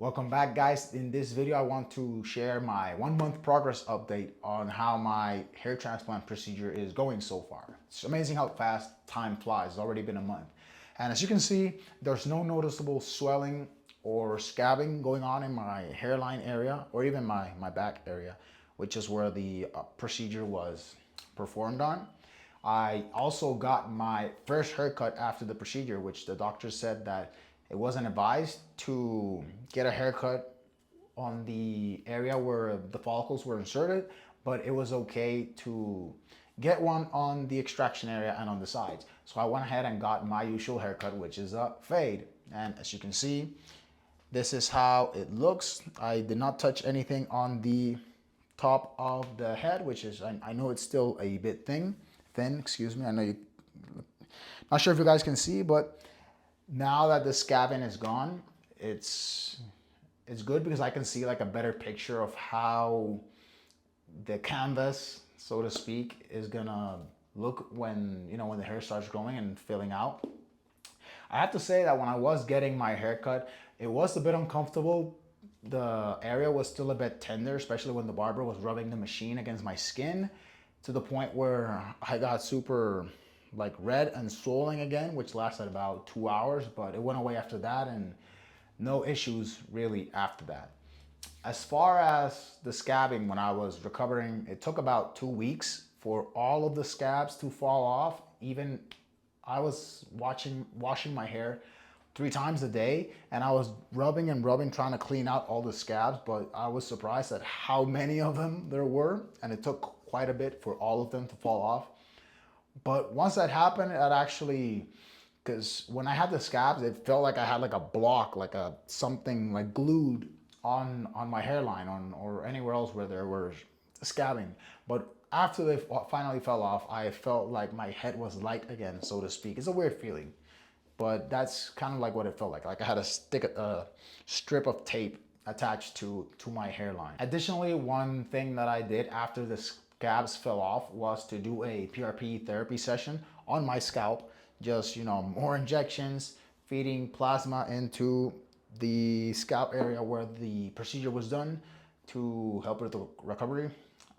Welcome back, guys. In this video, I want to share my 1 month progress update on how my hair transplant procedure is going so far. It's amazing how fast time flies. It's already been a month. And as you can see, there's no noticeable swelling or scabbing going on in my hairline area or even my back area, which is where the procedure was performed on. I also got my first haircut after the procedure, which the doctor said that it wasn't advised to get a haircut on the area where the follicles were inserted, but it was okay to get one on the extraction area and on the sides. So I went ahead and got my usual haircut, which is a fade. And as you can see, this is how it looks. I did not touch anything on the top of the head, which is, I know it's still a bit thin, excuse me. I know you, not sure if you guys can see, but now that the scabbing is gone, it's good because I can see like a better picture of how the canvas, so to speak, is gonna look when, when the hair starts growing and filling out. I have to say that when I was getting my haircut, it was a bit uncomfortable. The area was still a bit tender, especially when the barber was rubbing the machine against my skin to the point where I got super like red and swollen again, which lasted about 2 hours, but it went away after that and no issues really after that. As far as the scabbing, when I was recovering, it took about 2 weeks for all of the scabs to fall off. Even I was washing my hair 3 times a day, and I was rubbing and rubbing trying to clean out all the scabs, but I was surprised at how many of them there were, and it took quite a bit for all of them to fall off. But once that happened, it actually, because when I had the scabs, it felt like I had like a block, like a something like glued on my hairline or anywhere else where there was scabbing. But after they finally fell off, I felt like my head was light again, so to speak. It's a weird feeling, but that's kind of like what it felt like. Like I had a strip of tape attached to my hairline. Additionally, one thing that I did after the scabs fell off was to do a PRP therapy session on my scalp. Just, more injections, feeding plasma into the scalp area where the procedure was done to help with the recovery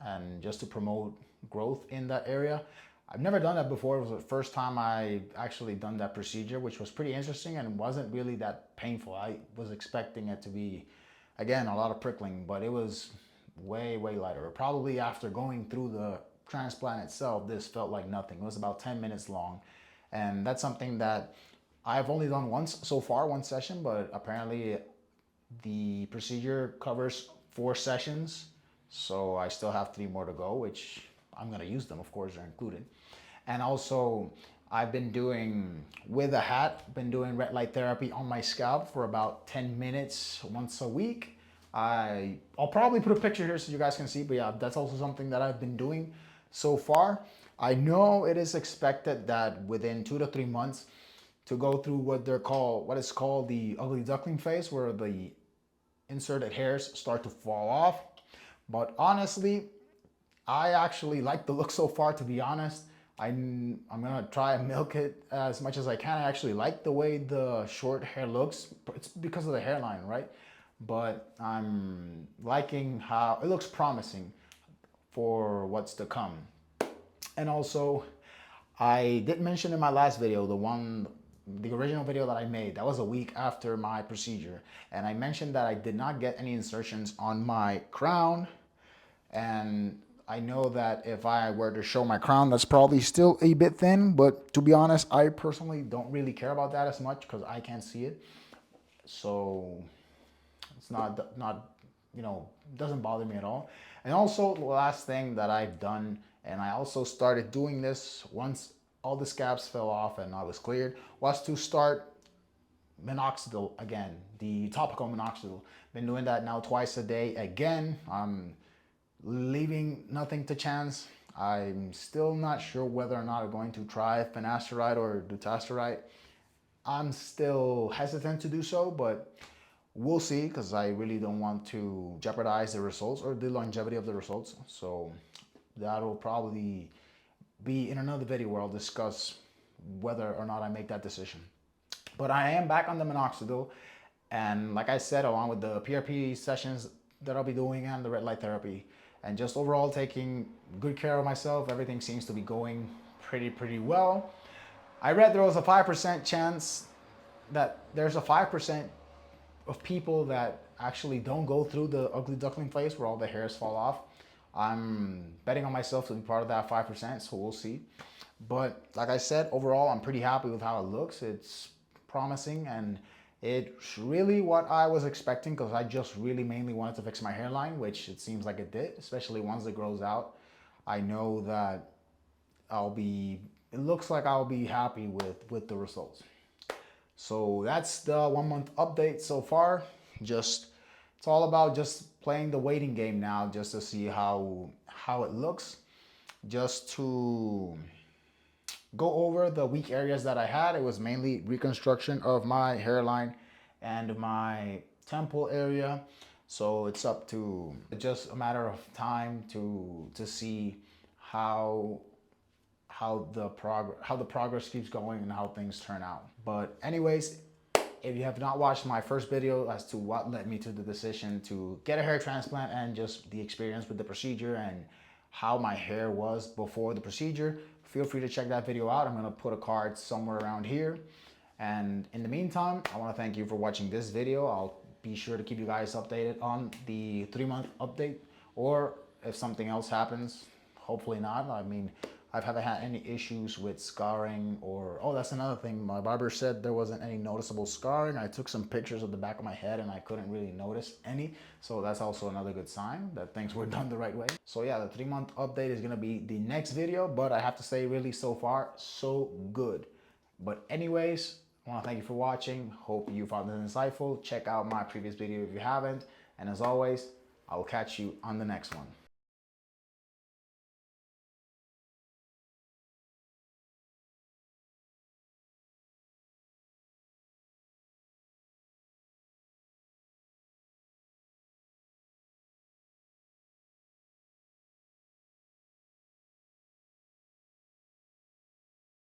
and just to promote growth in that area. I've never done that before. It was the first time I actually done that procedure, which was pretty interesting and wasn't really that painful. I was expecting it to be, again, a lot of prickling, but it was way lighter. Probably after going through the transplant itself, this felt like nothing. It was about 10 minutes long. And that's something that I've only done once so far, one session, but apparently the procedure covers 4 sessions. So I still have 3 more to go, which I'm gonna use them, of course, they're included. And also I've been doing, with a hat, been doing red light therapy on my scalp for about 10 minutes once a week. I'll probably put a picture here so you guys can see, but yeah, that's also something that I've been doing so far. I know it is expected that within 2 to 3 months to go through what is called the ugly duckling phase, where the inserted hairs start to fall off. But honestly, I actually like the look so far, to be honest. I'm gonna try and milk it as much as I can. I actually like the way the short hair looks. It's because of the hairline, right? But I'm liking how it looks promising for what's to come. And also, I did mention in my last video, the original video that I made, that was a week after my procedure. And I mentioned that I did not get any insertions on my crown. And I know that if I were to show my crown, that's probably still a bit thin, but to be honest, I personally don't really care about that as much because I can't see it. So it's not, doesn't bother me at all. And also the last thing that I've done, and I also started doing this once all the scabs fell off and I was cleared, was to start minoxidil again, the topical minoxidil. Been doing that now twice a day again. I'm leaving nothing to chance. I'm still not sure whether or not I'm going to try finasteride or dutasteride. I'm still hesitant to do so, but we'll see, because I really don't want to jeopardize the results or the longevity of the results. So that'll probably be in another video where I'll discuss whether or not I make that decision. But I am back on the minoxidil, And like I said, along with the PRP sessions that I'll be doing and the red light therapy, and just overall taking good care of myself, everything seems to be going pretty well. I read there was a 5% chance that there's a 5% of people that actually don't go through the ugly duckling phase where all the hairs fall off. I'm betting on myself to be part of that 5%, so we'll see. But like I said, overall, I'm pretty happy with how it looks. It's promising, and it's really what I was expecting, because I just really mainly wanted to fix my hairline, which it seems like it did, especially once it grows out. I know that it looks like I'll be happy with the results. So that's the 1 month update so far. It's all about just playing the waiting game now, just to see how it looks, just to go over the weak areas that I had. It was mainly reconstruction of my hairline and my temple area. So it's up to just a matter of time to see how the progress keeps going and how things turn out. But anyways, if you have not watched my first video as to what led me to the decision to get a hair transplant and just the experience with the procedure and how my hair was before the procedure, feel free to check that video out. I'm gonna put a card somewhere around here. And in the meantime, I wanna thank you for watching this video. I'll be sure to keep you guys updated on the 3-month update, or if something else happens, hopefully not. I mean, I haven't had any issues with scarring or, oh, that's another thing. My barber said there wasn't any noticeable scarring. I took some pictures of the back of my head and I couldn't really notice any. So that's also another good sign that things were done the right way. So yeah, the 3-month update is gonna be the next video, but I have to say really so far, so good. But anyways, I wanna thank you for watching. Hope you found it insightful. Check out my previous video if you haven't. And as always, I will catch you on the next one.